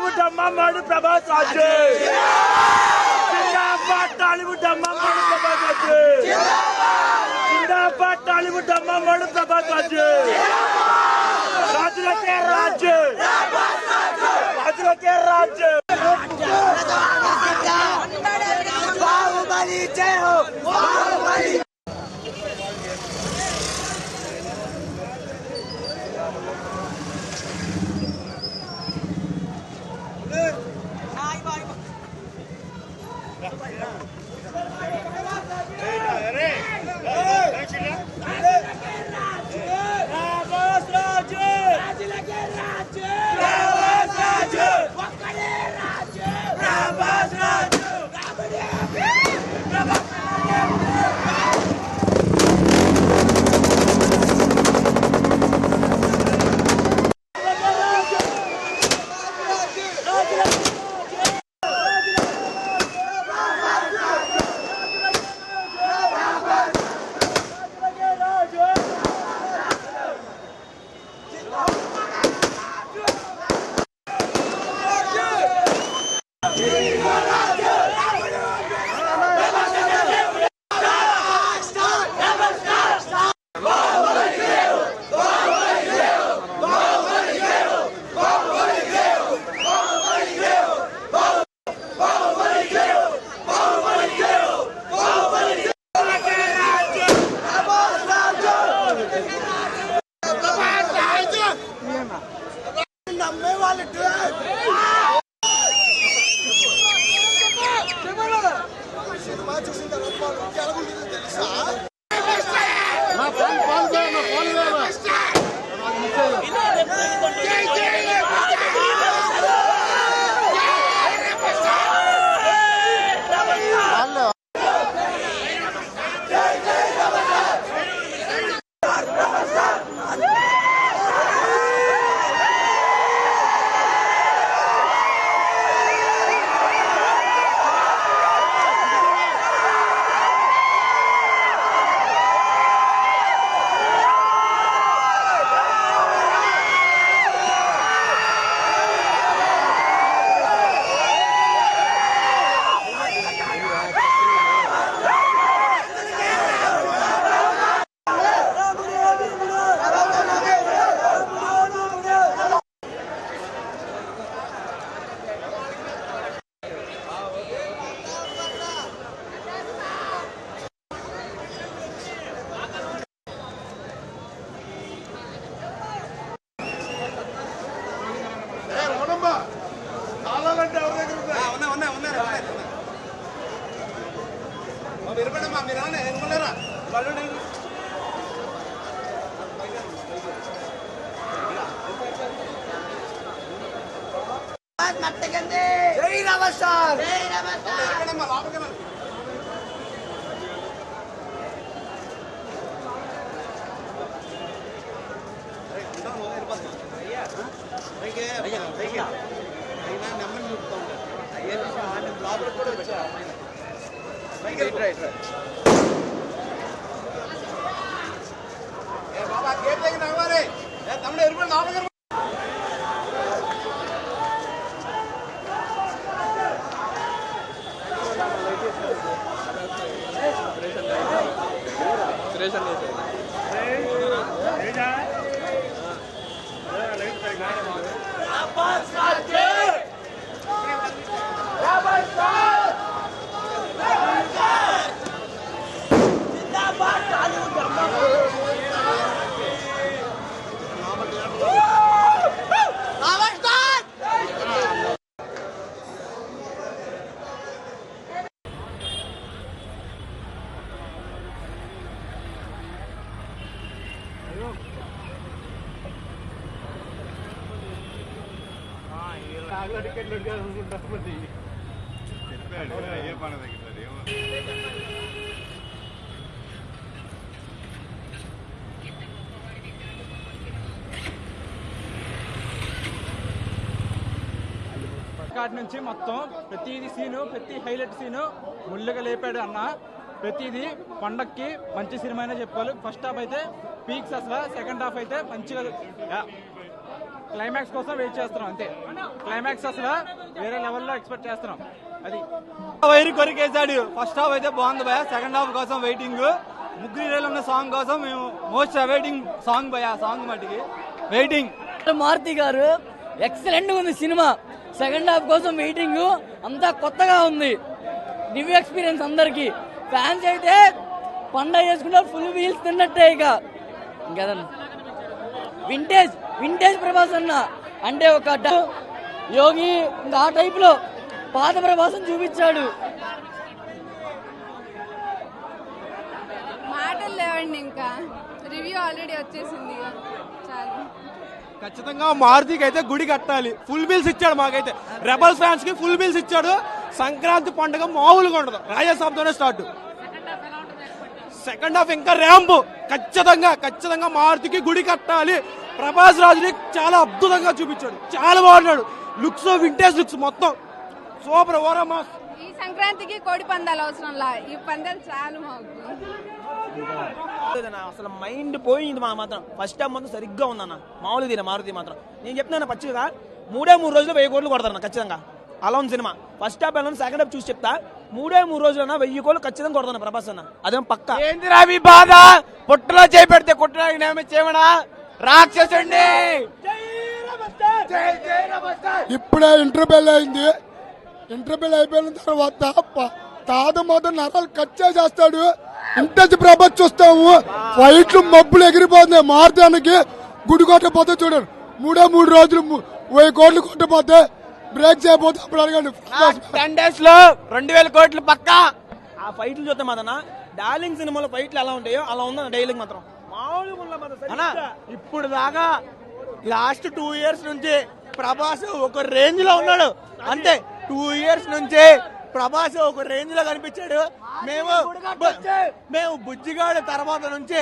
టాలీవుడ్ అమ్మమ్మడు ప్రభాస్ రాజు జిందాబాద్ టాలీవుడ్ అమ్మమ్మడు ప్రభాస్ రాజు జిందాబాద్ టాలీవుడ్ అమ్మమ్మడు ప్రభాస్ రాజు రాజులకే రాజు రాజులకే రాజు బాహుబలి జై హో బాహుబలి నుంచి మొత్తం ప్రతిదీ సీను ప్రతి హైలైట్ సీను ముళ్ళుగా లేపాడు అన్న. ప్రతిదీ పండక్కి మంచి సినిమా అనే చెప్పాలి. ఫస్ట్ హాఫ్ అయితే పీక్స్ అసలు, సెకండ్ హాఫ్ అయితే మంచిగా క్లైమాక్స్ కోసం వెయిట్ చేస్తున్నాం అంతే. క్లైమాక్స్ అసలు వేరే లెవెల్లో ఎక్స్పెక్ట్ చేస్తున్నాం. అది వైరి కొరికేసాడు. ఫస్ట్ హాఫ్ అయితే బాగుంది భయ, సెకండ్ హాఫ్ కోసం వెయిటింగ్. ముగ్గురు హీరోలు ఉన్న సాంగ్ కోసం మేము మోస్ట్ అవైటింగ్ సాంగ్ భయ. సాంగ్ మట్టికి వెయిటింగ్. మారుతి గారు ఎక్సలెంట్ ఉంది సినిమా. సెకండ్ హాఫ్ కోసం వెయిటింగ్. అంతా కొత్తగా ఉంది, న్యూ ఎక్స్పీరియన్స్ అందరికి. ఫ్యాన్స్ అయితే పండగ చేసుకుంటే ఫుల్ వీల్స్ తిన్నట్టే. ఇక ఇంకేదన్నా వింటేజ్ ప్రభాస్ అన్న అంటే ఒక యోగి ఇంకా ఆ టైప్ లో పాత ప్రభాసం చూపించాడు. మాటలు లేవండి, ఇంకా రివ్యూ ఆల్రెడీ వచ్చేసింది. చాలు. ఖచ్చితంగా మారుతికి అయితే గుడి కట్టాలి. ఫుల్ బిల్స్ ఇచ్చాడు మాకైతే. రెబల్ ఫ్యాన్స్ కి ఫుల్ బిల్స్ ఇచ్చాడు. సంక్రాంతి పండుగ మామూలుగా ఉండదు. రాజాసాబ్తోనే స్టార్ట్. సెకండ్ హాఫ్ ఇంకా ర్యాంప్. ఖచ్చితంగా మారుతికి గుడి కట్టాలి. ప్రభాస్ రాజుని చాలా అద్భుతంగా చూపించాడు. చాలా బాగున్నాడు. లుక్స్ వింటేజ్ లుక్స్ మొత్తం సూపర్. ఓరమాస్. ఈ సంక్రాంతికి కోడి పందాలు అవసరంలా, ఈ పందాలు చాలు మాకు. అసలు మైండ్ పోయింది మా మాత్రం. ఫస్ట్ టైం మొత్తం సరిగ్గా ఉందన్న. మామూలు తీరా మారుతి మాత్రం. నేను చెప్తున్నాను పచ్చిగా 3 రోజులు 1000 కోట్లు కొడతాను ఖచ్చితంగా. అలా ఉంది సినిమా. ఫస్ట్ హాఫ్ వెళ్ళను, సెకండ్ హాఫ్ చూసి చెప్తా. 3 రోజులన్నా 1000 కోట్లు ఖచ్చితంగా కొడతాను ప్రభాస్ అన్న. అదేం పక్క. ఏందిరా మీ బాధ? పుట్టలో చేపెడితే కుట్టడానికి చేయమనా రాక్షసుండి. ఇప్పుడే ఇంటర్వెల్ అయింది. ఇంటర్వెల్ అయిపోయిన తర్వాత తాత మొదటి నరాలు కట్ చేసేస్తాడు. ఇంటెన్స్ ప్రభాస్ చూస్తాము. ఫైట్లు మబ్బులు ఎగిరిపోతున్నాయి. మారుతానికి గుడి కొట్టపోతే చూడండి. 3 రోజులు 1000 కోట్లు కొట్టపోతే బ్రేక్ చేయబోతే అప్పుడు అడగండి. 10 days లో 2000 కోట్లు పక్కా. ఆ ఫైట్లు చూస్తే మాదన్న డార్లింగ్ సినిమాలో ఫైట్లు ఎలా ఉంటాయో అలా ఉందన్న డైలాగ్ మాత్రం. అన్నా ఇప్పుడు దాకా లాస్ట్ 2 years నుంచి ప్రభాస్ ఒక రేంజ్ లో ఉన్నాడు. అంతే 2 years నుంచి ప్రభాస్ ఒక రేంజ్ లో కనిపించాడు. మేము బుజ్జిగాడు తర్వాత నుంచి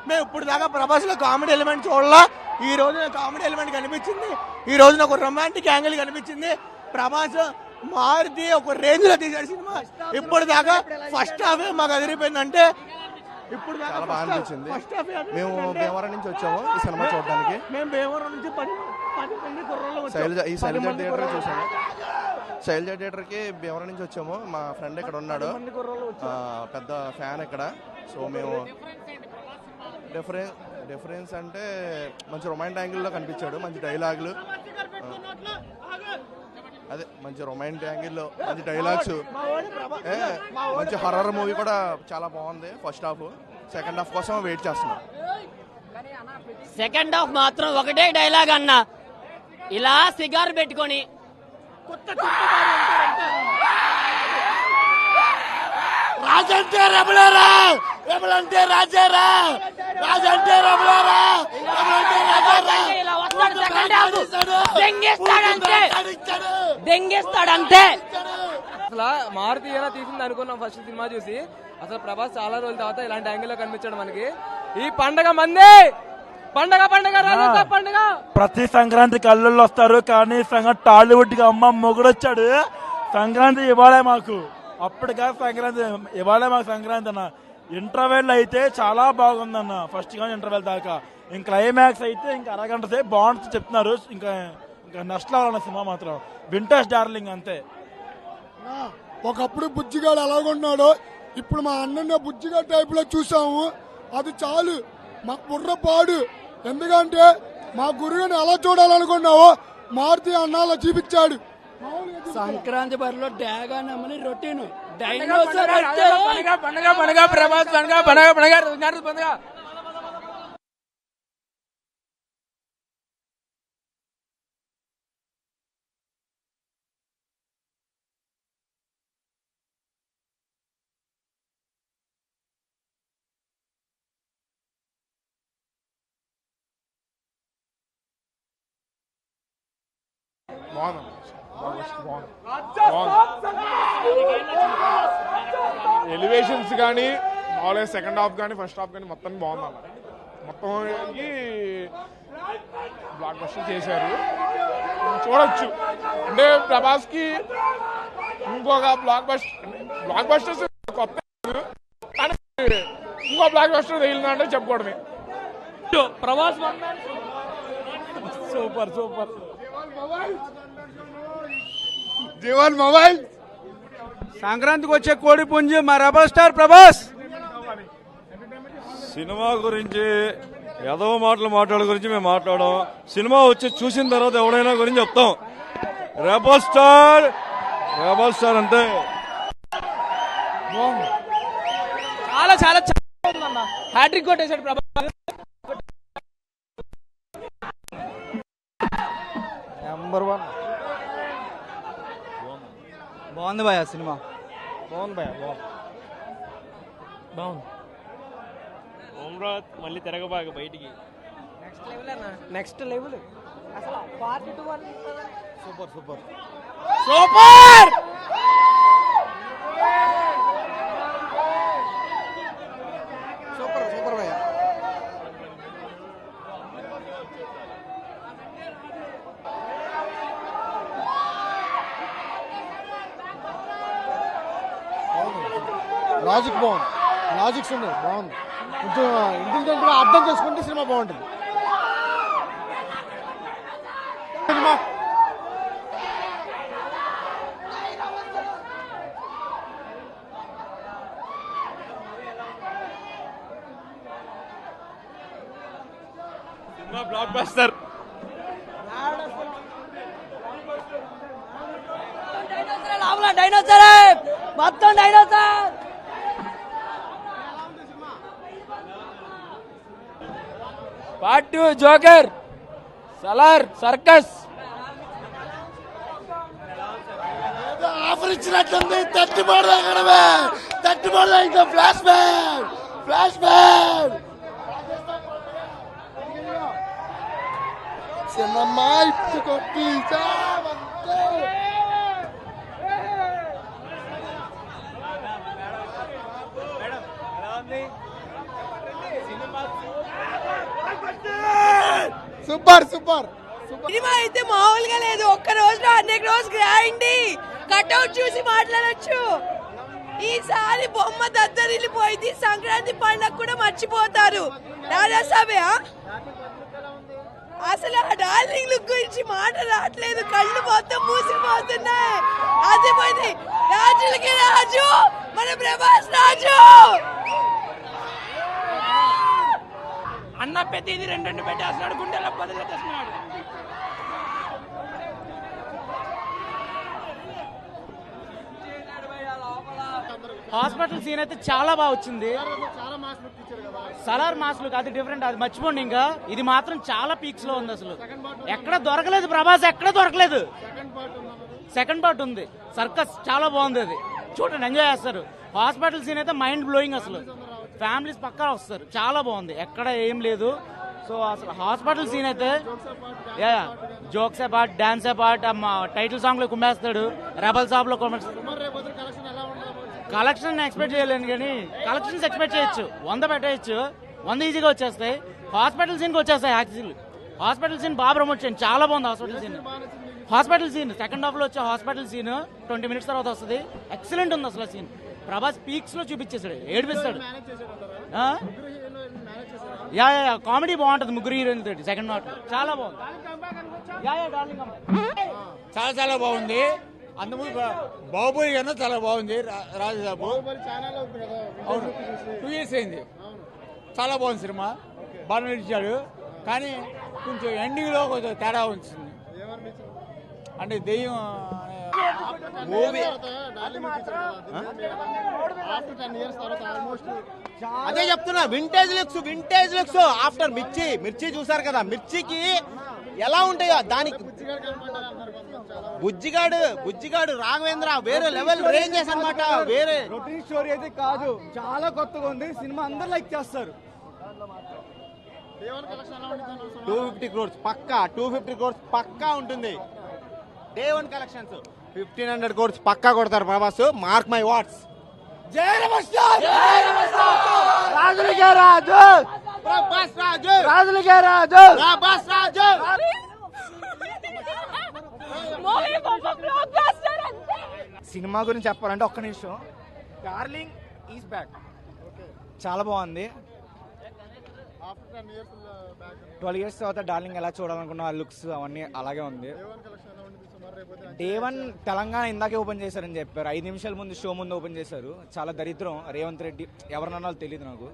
మేము ఇప్పుడు దాకా ప్రభాస్ లో కామెడీ ఎలిమెంట్ చూడాలా. ఈ రోజు కామెడీ ఎలిమెంట్ కనిపించింది. ఈ రోజు ఒక రొమాంటిక్ యాంగిల్ కనిపించింది. ప్రభాస్ మారుతి ఒక రేంజ్ లో తీశాడు సినిమా. ఇప్పుడు దాకా ఫస్ట్ హాఫ్ మాకు అదిరిపోయిందంటే ఇప్పుడు చాలా బాగా అనిపించింది. మేము భీమవరం నుంచి వచ్చాము ఈ సినిమా చూడడానికి. మేము భీమవరం నుంచి 10 మంది కుర్రోళ్ళు వచ్చాము. ఈ శైలజ థియేటర్ చూసాము. శైలజ థియేటర్ కి భీమవరం నుంచి వచ్చాము. మా ఫ్రెండ్ ఇక్కడ ఉన్నాడు, పెద్ద ఫ్యాన్ ఇక్కడ. సో మేము డిఫరెన్స్ అంటే మంచి రొమాంటిక్ యాంగిల్లో కనిపించాడు. మంచి డైలాగులు, అదే మంచి రొమాంటిక్ యాంగిల్లో మంచి డైలాగ్స్, మంచి హర్రర్ మూవీ కూడా చాలా బాగుంది. First half. సెకండ్ హాఫ్ కోసం వెయిట్ చేస్తున్నాం. సెకండ్ హాఫ్ మాత్రం ఒకటే డైలాగ్ అన్న, ఇలా సిగార్ పెట్టుకొని రాజంటే రెబలేరా, రెబలంటే రాజారా, రాజంటే రెబలేరా, రెబలంటే రాజారా. దెంగేస్తాడంతే. అసలు మారుతి ఏనా తీసింది అనుకున్నాం ఫస్ట్ సినిమా చూసి. అసలు ప్రభాస్ చాలా రోజుల తర్వాత ఇలాంటి యాంగిల్ లో కనిపించాడు మనకి. ఈ పండగ మంది పండగ పండగ ప్రతి సంక్రాంతికి అల్లుళ్ళు వస్తారు, కానీ టాలీవుడ్ కి అమ్మ మొగుడొచ్చాడు. సంక్రాంతి ఇవ్వాలే మాకు. అప్పటికా సంక్రాంతి ఇవ్వాలే మాకు సంక్రాంతి అన్న. ఇంటర్వెల్ అయితే చాలా బాగుందన్న. ఫస్ట్ కానీ ఇంటర్వెల్ దాకా. ఇంకా క్లైమాక్స్ అయితే ఇంకా అరగంట సేపు బాగుంటుంది చెప్తున్నారు. ఇంకా నష్టం సినిమా మాత్రం వింటేజ్ డార్లింగ్ అంతే. ఒకప్పుడు బుజ్జిగాడు ఎలాగున్నాడో ఇప్పుడు మా అన్నన్న బుజ్జిగా టైప్ లో చూసాము. అది చాలు. మా బుర్ర పాడు. ఎందుకంటే మా గురువుని ఎలా చూడాలనుకున్నావో మారుతి అన్నాలో చూపించాడు. సంక్రాంతి బరిలో డ్యాగా నమ్మని రొటీన్ పండగ ప్రభాస్ పండగ. ఎలివేషన్స్ కానీ మామూలుగా సెకండ్ హాఫ్ కానీ ఫస్ట్ హాఫ్ కానీ మొత్తం బాగుందన్న. మొత్తం బ్లాక్ బస్టర్ చేశారు, చూడొచ్చు. అంటే ప్రభాస్ కి ఇంకొక బ్లాక్ బస్టర్స్ కొత్త కానీ ఇంకో బ్లాక్ బస్టర్ తగిలిందంటే చెప్పుకోవడమే. Prabhas super super. Jeevan mobile సంక్రాంతికి వచ్చే కోడి పుంజు మా రెబల్ స్టార్ ప్రభాస్. సినిమా గురించి ఏదో మాట్లాడే గురించి మేము మాట్లాడాం. సినిమా వచ్చి చూసిన తర్వాత ఎవడైనా గురించి చెప్తాం. రెబల్ స్టార్ అంటే చాలా చాలా చాలా హ్యాట్రిక్ కొట్టేశాడు ప్రభాస్. నెంబర్ 1 బాగుంది భయ సినిమా. బాగుంది భయ బాగుంది. మళ్ళీ తిరగబాగా బయటికి. నెక్స్ట్ లెవెల్ అసలు part 2 super super super. Super super భయ్యా. లాజిక్ బాగుంది, లాజిక్స్ ఉన్నాయి, బాగుంది. కొంచెం ఇంటెలిజెంట్ గా అర్థం చేసుకుంటే సినిమా బాగుంటుంది. Cinema blockbuster. డైనోసార్ మొత్తం dinosaur. Part 2 joker, Salaar, circus. Offer ఇచ్చినట్టుంది. తట్టుబడి ఇంకా ఫ్లాష్ బ్యాక్ సినిమా ఇప్పుడు కొట్టి సూపర్ సూపర్. సినిమా అయితే మామూలుగా లేదు. ఒక్క రోజులో 100 రోజు గ్రాండ్ కట్అవుట్ చూసి మాట్లాడొచ్చు. ఈసారి బొమ్మ దద్దరిల్లిపోయింది. సంక్రాంతి పండుగ కూడా మర్చిపోతారు. రాజాసాబే అసలు ఆ డార్లింగ్ లుక్ గురించి మాట రావట్లేదు. కళ్ళు మొత్తం మూసిపోతున్నాయి. అది పోయింది. రాజులకి రాజు మన ప్రభాస్ రాజు. అన్న ప్రతిది 2 పెట్టేస్తున్నాడు. గుండెల్లో బదులెట్టేస్తున్నాడు. హాస్పిటల్ సీన్ అయితే చాలా బాగా వచ్చింది. సలార్ మాస్ లుక్ అది డిఫరెంట్, అది మర్చిపోండి. ఇంకా ఇది మాత్రం చాలా పీక్స్ లో ఉంది. అసలు ఎక్కడ దొరకలేదు ప్రభాస్, ఎక్కడ దొరకలేదు. సెకండ్ పార్ట్ ఉంది. సర్కస్ చాలా బాగుంది. అది చూడండి, ఎంజాయ్ చేస్తారు. హాస్పిటల్ సీన్ అయితే మైండ్ బ్లోయింగ్. అసలు ఫ్యామిలీస్ పక్కా వస్తారు. చాలా బాగుంది, ఎక్కడ ఏం లేదు. సో అసలు హాస్పిటల్ సీన్ అయితే jokes part, dance part, title song లో కుమ్మేస్తాడు. రెబల్ సాబ్ లో కలెక్షన్ ఎక్స్పెక్ట్ చేయలేను, కానీ కలెక్షన్స్ ఎక్స్పెక్ట్ చేయొచ్చు. 100 పెట్టేయచ్చు, 100 ఈజీగా వచ్చేస్తాయి. హాస్పిటల్ సీన్కి వచ్చేస్తాయి. యాక్చువల్లీ హాస్పిటల్ సీన్ బాగా ప్రమోట్ చేయండి, చాలా బాగుంది. హాస్పిటల్ సీన్ సెకండ్ హాఫ్ లో వచ్చే హాస్పిటల్ సీన్ 20 మినిట్స్ తర్వాత వస్తుంది. ఎక్సలెంట్ ఉంది అసలు సీన్. ప్రభాస్ పీక్స్ లో చూపించేసాడు, ఏడిపిస్తాడు. యా కామెడీ బాగుంటుంది ముగ్గురు హీరోయిన్ తోటి. సెకండ్ హాఫ్ చాలా బాగుంది. చాలా చాలా బాగుంది. అందుముందు బాహుబలి కన్నా చాలా బాగుంది. రాజాబాబు అవును 2 years అయింది. చాలా బాగుంది సినిమా, బాగా నడిచాడు. కానీ కొంచెం ఎండింగ్ లో కొంచెం తేడా వచ్చింది. అంటే దెయ్యం మూవీ అదే చెప్తున్నా. వింటేజ్ లుక్స్ ఆఫ్టర్ మిర్చి చూసారు కదా. మిర్చికి ఎలా ఉంటాయో దానికి బుజ్జిగాడు రాఘవేంద్ర వేరే లెవెల్ రేంజెస్ అన్నమాట. వేరే రొటీన్ స్టోరీ అయితే కాదు, చాలా కొత్తగా ఉంది. సినిమా అందరు లైక్ చేస్తారు. 250 crores పక్కా, 250 crores పక్కా ఉంటుంది. డే 1 కలెక్షన్స్ 1500 crores పక్కా కొడతారు ప్రభాస్. Mark my words. జై నమస్కార్. రాజులకే రాజు, ప్రభాస్ రాజు, రాజులకే రాజు, ప్రభాస్ రాజు. సినిమా గురించి చెప్పాలంటే ఒక్క నిమిషం. డార్లింగ్ ఈజ్ బ్యాక్, చాలా బాగుంది. ఆఫ్టర్ 10 ఇయర్స్ బ్యాక్ 12 ఇయర్స్ తర్వాత డార్లింగ్ ఎలా చూడాలనుకున్న ఆ లుక్స్ అవన్నీ అలాగే ఉంది. దేవన్ కలెక్షన్ ఎలా ఉంటుంది సుమారు రేపు డే 1 తెలంగాణ ఇందాకే ఓపెన్ చేశారని చెప్పారు. 5 నిమిషాల ముందు షో ముందు ఓపెన్ చేశారు. చాలా దరిద్రం. రేవంత్ రెడ్డి ఎవరన్నా తెలియదు నాకు,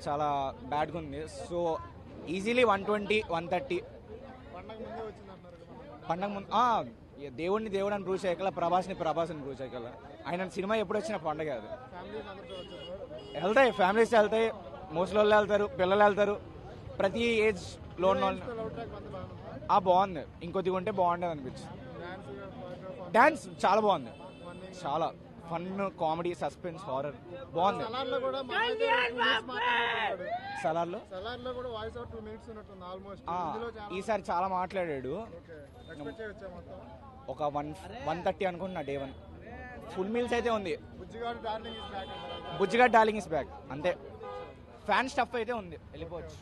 చాలా బ్యాడ్గా ఉంది. సో ఈజీలీ 120, 130 పండగ ముందే వచ్చింది అంటున్నారు కదా. పండగ ముందు దేవుడిని దేవుడు అని ప్రూవ్ చేయగల, ప్రభాస్ని ప్రూవ్ చేయగల. ఆయన సినిమా ఎప్పుడు వచ్చిన పండగ అది. ఫ్యామిలీస్ అందరితో వచ్చారు. వెళ్తాయి, ఫ్యామిలీస్ వెళ్తాయి, ముసలోళ్ళు వెళ్తారు, పిల్లలు వెళ్తారు, ప్రతి ఏజ్ లో ఉన్న వాళ్ళు. లవ్ ట్రాక్ మంది బాగుంది. బాగుంది, ఇంకొద్దిగా ఉంటే బాగుండేది అనిపించింది. డాన్స్ చాలా బాగుంది, చాలా ఫన్, కామెడీ, సస్పెన్స్, హారర్ బాగుంది. సలార్లో కూడా మాట్లాడుతున్నాడు. సలార్లో సలార్లో కూడా వాయిస్ ఓవర్ 2 minutes ఉన్నట్టుంది ఆల్మోస్ట్. ఇందులో చాలా ఈసారి చాలా మాట్లాడాడు. ఎక్స్పెక్ట్ చేయొచ్చా మొత్తం? ఒక 130 అనుకుంటున్నా డే 1. ఫుల్ మీల్స్ అయితే ఉంది. బుజ్జిగాడు డార్లింగ్ ఇస్ బ్యాక్ అంటారు. బుజ్జిగాడ్ డార్లింగ్ ఇస్ బ్యాక్ అంతే. ఫ్యాన్ స్టఫ్ అయితే ఉంది, వెళ్ళిపోవచ్చు.